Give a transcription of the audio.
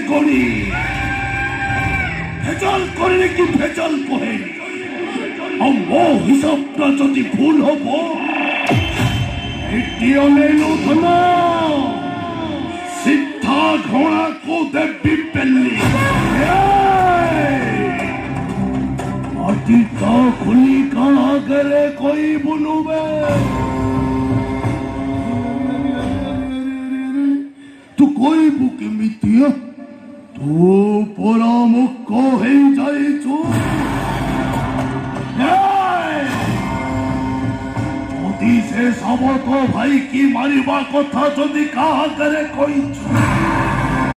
গড়ি ভেজাল করে নাকি ভেজাল কহে মো হিসাবটা যদি ভুল হব সিদ্ধা ঘোড়া কো দেবী পেল্লি माटी का खुली कहा करे कोई बुनुबे तू कोई बुके मितिया तू परामुख को है जाए चो मोदी से सबको भाई की मारी बा को था जो कहा करे कोई